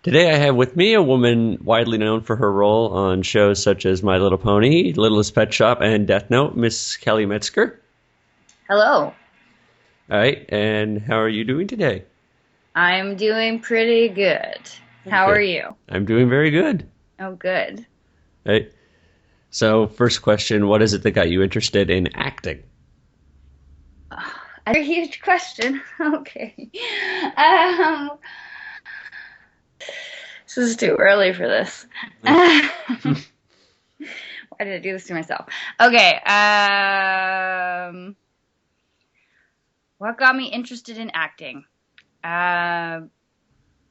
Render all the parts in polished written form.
Today I have with me a woman widely known for her role on shows such as My Little Pony, Littlest Pet Shop, and Death Note, Miss Kelly Metzger. Hello. All right, and how are you doing today? I'm doing pretty good. How are Good. you? I'm doing very good. Oh, good. All right. So, first question, what is it that got you interested in acting? A huge question. Okay. Um, this is too early for this. Why did I do this to myself? Okay. What got me interested in acting?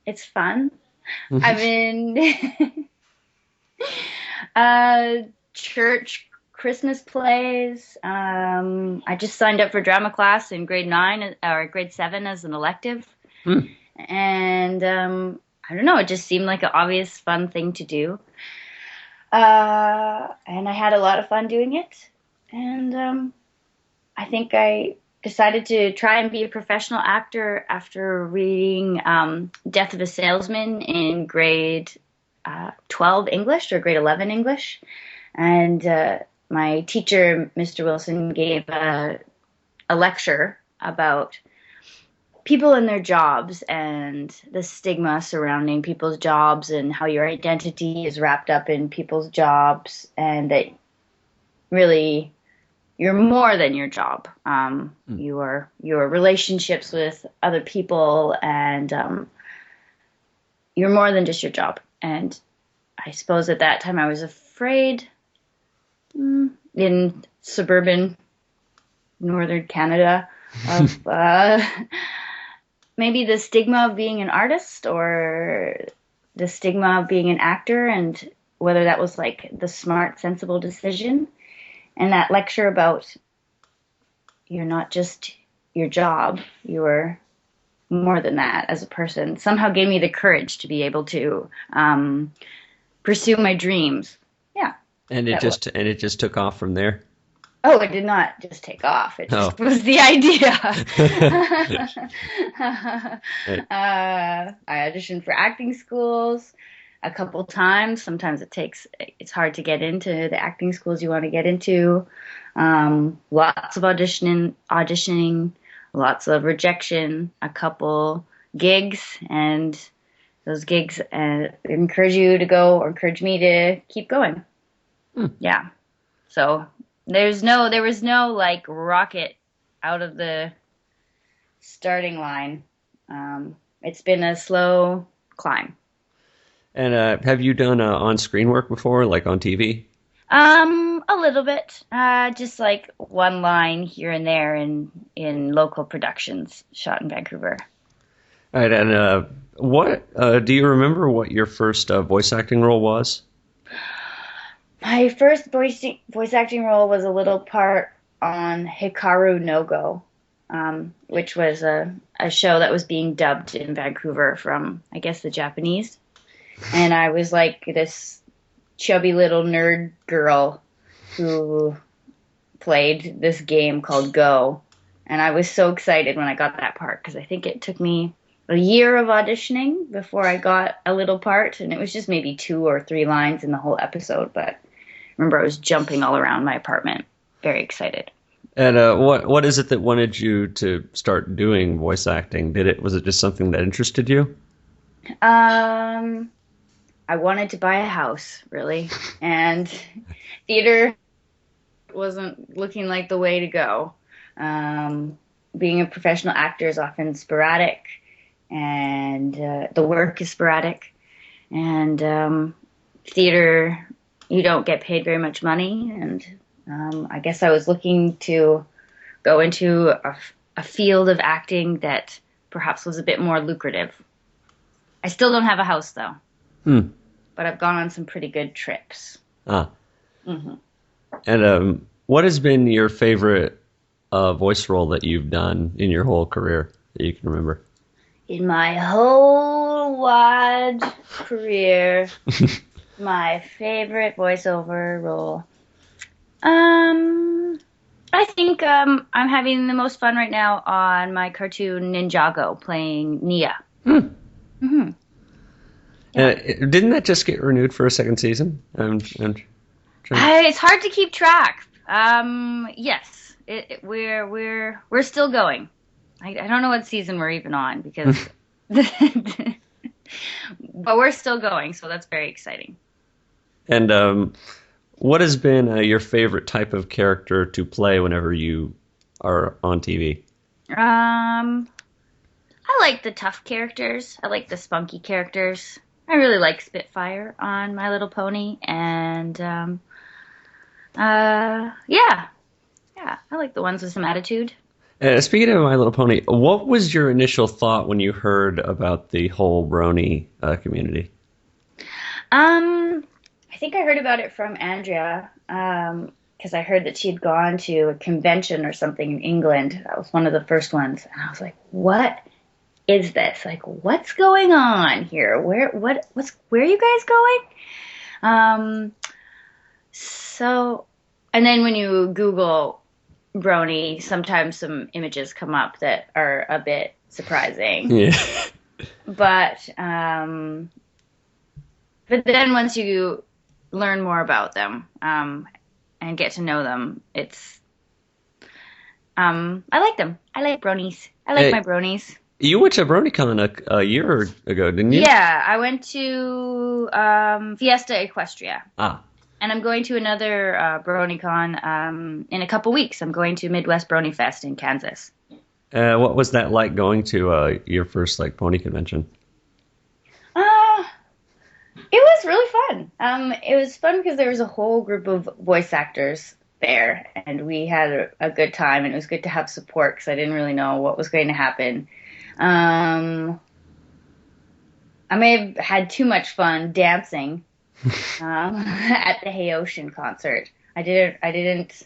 It's fun. I've been church Christmas plays. I just signed up for drama class in grade 9 or grade 7 as an elective. Hmm. And I don't know, it just seemed like an obvious fun thing to do. And I had a lot of fun doing it. And I think I decided to try and be a professional actor after reading Death of a Salesman in grade 12 English or grade 11 English. And my teacher, Mr. Wilson, gave a lecture about people and their jobs and the stigma surrounding people's jobs and how your identity is wrapped up in people's jobs and that really you're more than your job. Your relationships with other people and you're more than just your job. And I suppose at that time I was afraid in suburban northern Canada of maybe the stigma of being an artist or the stigma of being an actor and whether that was like the smart, sensible decision. And that lecture about you're not just your job, you're more than that as a person somehow gave me the courage to be able to pursue my dreams. Yeah. And it just took off from there. Oh, it did not just take off. It just was the idea. I auditioned for acting schools a couple times. Sometimes it's hard to get into the acting schools you want to get into. Lots of auditioning, lots of rejection, a couple gigs, and those gigs encourage you to go or encourage me to keep going. Yeah. So there was no like rocket out of the starting line. It's been a slow climb. And have you done on-screen work before, like on TV? A little bit. Just like one line here and there in local productions shot in Vancouver. All right, and what do you remember what your first voice acting role was? My first voice acting role was a little part on Hikaru no Go, which was a show that was being dubbed in Vancouver from, I guess, the Japanese. And I was like this chubby little nerd girl who played this game called Go. And I was so excited when I got that part because I think it took me a year of auditioning before I got a little part. And it was just maybe 2 or 3 lines in the whole episode, but remember, I was jumping all around my apartment, very excited. And what is it that wanted you to start doing voice acting? Was it just something that interested you? I wanted to buy a house, really, and theater wasn't looking like the way to go. Being a professional actor is often sporadic, and the work is sporadic, and theater, you don't get paid very much money, and I guess I was looking to go into a field of acting that perhaps was a bit more lucrative. I still don't have a house, though, but I've gone on some pretty good trips. And what has been your favorite voice role that you've done in your whole career that you can remember? In my whole wide career, my favorite voiceover role. I think I'm having the most fun right now on my cartoon Ninjago playing Nia. Yeah. Didn't that just get renewed for a second season? It's hard to keep track. Yes, we're still going. I don't know what season we're even on because, but we're still going, so that's very exciting. And what has been your favorite type of character to play whenever you are on TV? I like the tough characters. I like the spunky characters. I really like Spitfire on My Little Pony, and yeah, I like the ones with some attitude. Speaking of My Little Pony, what was your initial thought when you heard about the whole brony community? I think I heard about it from Andrea, because I heard that she had gone to a convention or something in England. That was one of the first ones, and I was like, "What is this? Like, what's going on here? Where are you guys going?" So, and then when you Google brony, sometimes some images come up that are a bit surprising. Yeah. But then once you learn more about them and get to know them, it's I like them. I like bronies. I like my bronies. You went to BronyCon a year ago, didn't you? Yeah, I went to Fiesta Equestria. Ah. And I'm going to another BronyCon in a couple weeks. I'm going to Midwest Brony Fest in Kansas. What was that like going to your first pony convention? It was really fun. It was fun because there was a whole group of voice actors there, and we had a good time. And it was good to have support because I didn't really know what was going to happen. I may have had too much fun dancing. At the Hey Ocean concert. I didn't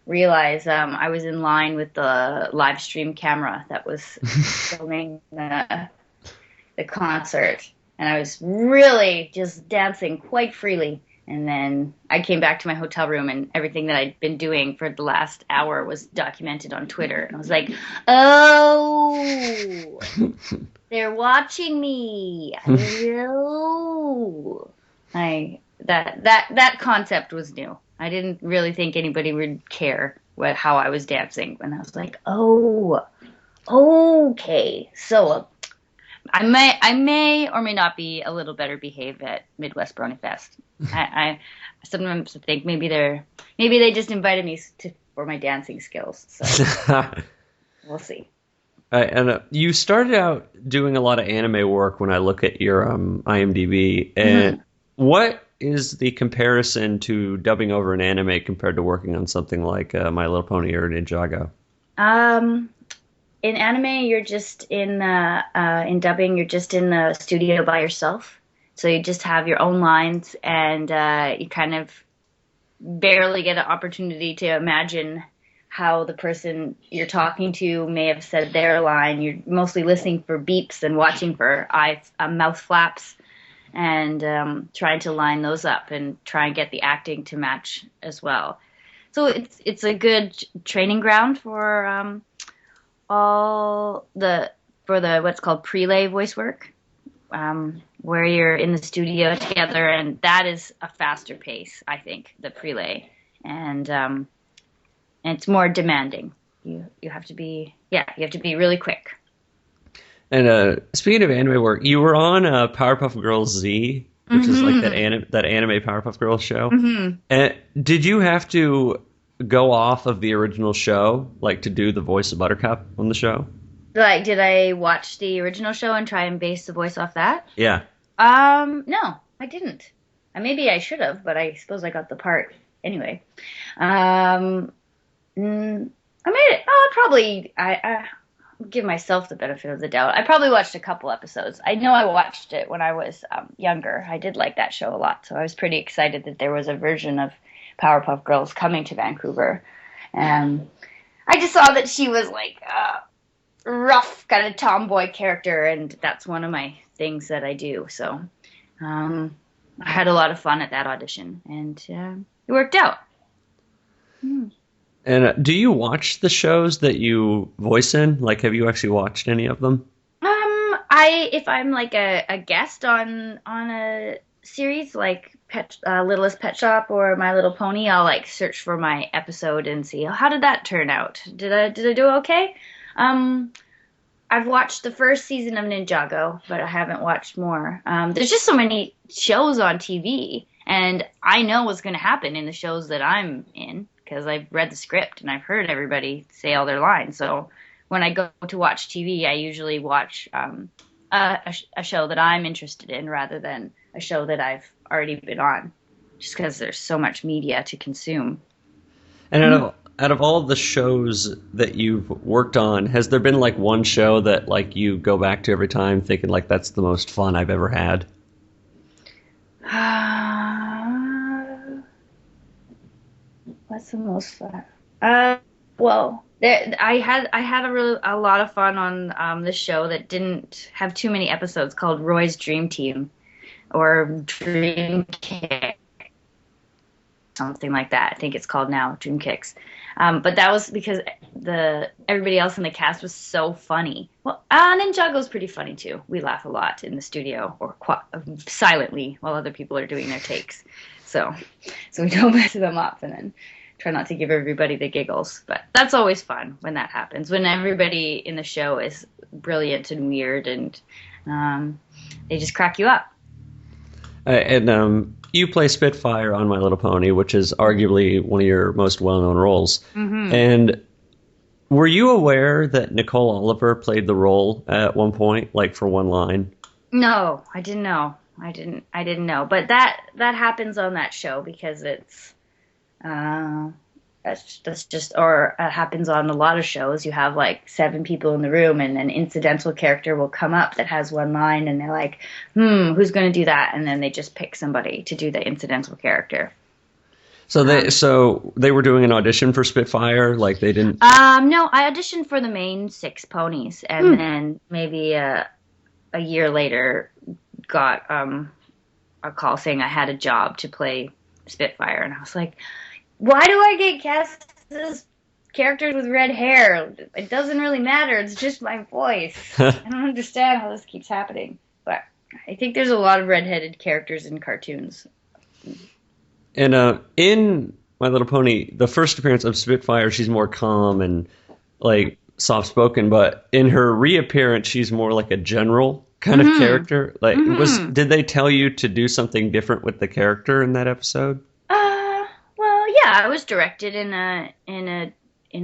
realize I was in line with the live stream camera that was filming the concert, and I was really just dancing quite freely. And then I came back to my hotel room, and everything that I'd been doing for the last hour was documented on Twitter. And I was like, "Oh, they're watching me! Hello." That concept was new. I didn't really think anybody would care how I was dancing, and I was like, "Oh, okay." So I may or may not be a little better behaved at Midwest Brony Fest. I sometimes think maybe they just invited me for my dancing skills. So we'll see. And you started out doing a lot of anime work when I look at your IMDb. And what is the comparison to dubbing over an anime compared to working on something like My Little Pony or Ninjago? In anime, you're just in dubbing, you're just in the studio by yourself. So you just have your own lines, and you kind of barely get an opportunity to imagine how the person you're talking to may have said their line. You're mostly listening for beeps and watching for mouth flaps, and trying to line those up and try and get the acting to match as well. So it's a good training ground for what's called prelay voice work, where you're in the studio together, and that is a faster pace, I think, the prelay, and it's more demanding. You have to be really quick. And speaking of anime work, you were on Powerpuff Girls Z, which is like that anime Powerpuff Girls show. Mm-hmm. And did you have to go off of the original show, like to do the voice of Buttercup on the show? Like, did I watch the original show and try and base the voice off that? Yeah. No, I didn't. Maybe I should have, but I suppose I got the part anyway. I made it. I give myself the benefit of the doubt. I probably watched a couple episodes. I know I watched it when I was younger. I did like that show a lot, so I was pretty excited that there was a version of Powerpuff Girls coming to Vancouver. I just saw that she was like a rough kind of tomboy character, and that's one of my things that I do. So I had a lot of fun at that audition, and it worked out. And do you watch the shows that you voice in? Like, have you actually watched any of them? if I'm like a guest on a series like Littlest Pet Shop or My Little Pony, I'll like search for my episode and see how did that turn out. Did I do okay? Um, I've watched the first season of Ninjago, but I haven't watched more. There's just so many shows on TV, and I know what's going to happen in the shows that I'm in because I've read the script and I've heard everybody say all their lines. So when I go to watch TV, I usually watch a show that I'm interested in rather than a show that I've already been on, just because there's so much media to consume. And out of all the shows that you've worked on, has there been like one show that like you go back to every time thinking like that's the most fun I've ever had? What's the most fun? Well, I had a lot of fun on this show that didn't have too many episodes, called Roy's Dream Team or Dream Kick, something like that. I think it's called now Dream Kicks. But that was because everybody else in the cast was so funny. Well, Ninjago's pretty funny too. We laugh a lot in the studio or silently while other people are doing their takes. So we don't mess them up and then try not to give everybody the giggles. But that's always fun when that happens, when everybody in the show is brilliant and weird and they just crack you up. You play Spitfire on My Little Pony, which is arguably one of your most well-known roles. Mm-hmm. And were you aware that Nicole Oliver played the role at one point, like for one line? No, I didn't know. I didn't know. But that happens on that show because it's that's just or it happens on a lot of shows. You have like 7 people in the room and an incidental character will come up that has one line and they're like, who's going to do that? And then they just pick somebody to do the incidental character. So they were doing an audition for Spitfire, like they didn't. No, I auditioned for the main 6 ponies, and then maybe a year later got a call saying I had a job to play Spitfire, and I was like, why do I get cast as characters with red hair? It doesn't really matter. It's just my voice. I don't understand how this keeps happening. But I think there's a lot of redheaded characters in cartoons. And in My Little Pony, the first appearance of Spitfire, she's more calm and like soft-spoken. But in her reappearance, she's more like a general kind of character. Like, did they tell you to do something different with the character in that episode? Well, yeah, I was directed in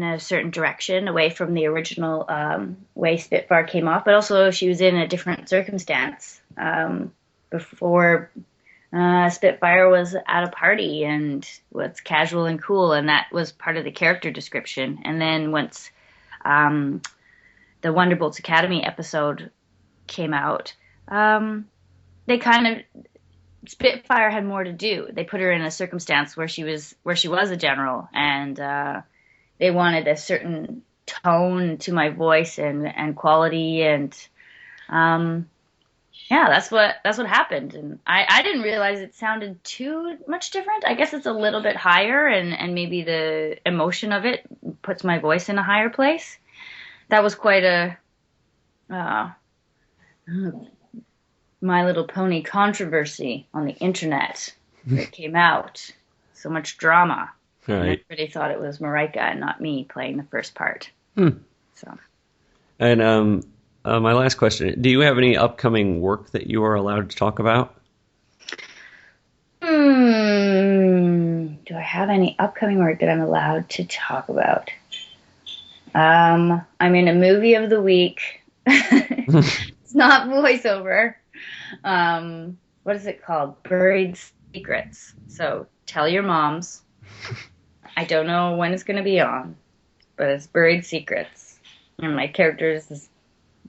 a certain direction away from the original way Spitfire came off, but also she was in a different circumstance. Before Spitfire was at a party and was casual and cool, and that was part of the character description. And then once the Wonderbolts Academy episode came out, they kind of Spitfire had more to do. They put her in a circumstance where she was a general, and they wanted a certain tone to my voice and quality, and yeah, that's what happened. And I didn't realize it sounded too much different. I guess it's a little bit higher, and maybe the emotion of it puts my voice in a higher place. That was quite a My Little Pony controversy on the internet when it came out. So much drama. Right. Everybody thought it was Marika and not me playing the first part. So. And my last question, do you have any upcoming work that you are allowed to talk about? Do I have any upcoming work that I'm allowed to talk about? I'm in a movie of the week. It's not voiceover. What is it called? Buried Secrets. So tell your moms. I don't know when it's going to be on, but it's Buried Secrets. And my character is this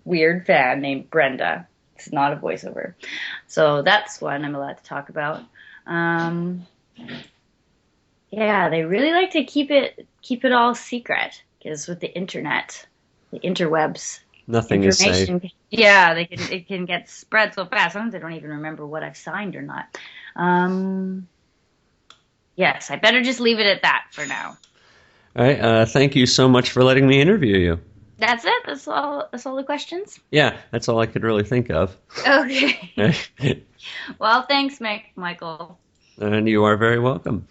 weird fan named Brenda. It's not a voiceover. So that's one I'm allowed to talk about. Yeah, they really like to keep it all secret, because with the internet, the interwebs, nothing is safe. Yeah, it can get spread so fast. Sometimes I don't even remember what I've signed or not. Yes, I better just leave it at that for now. All right. Thank you so much for letting me interview you. That's it. That's all. That's all the questions. Yeah, that's all I could really think of. Okay. Well, thanks, Michael. And you are very welcome.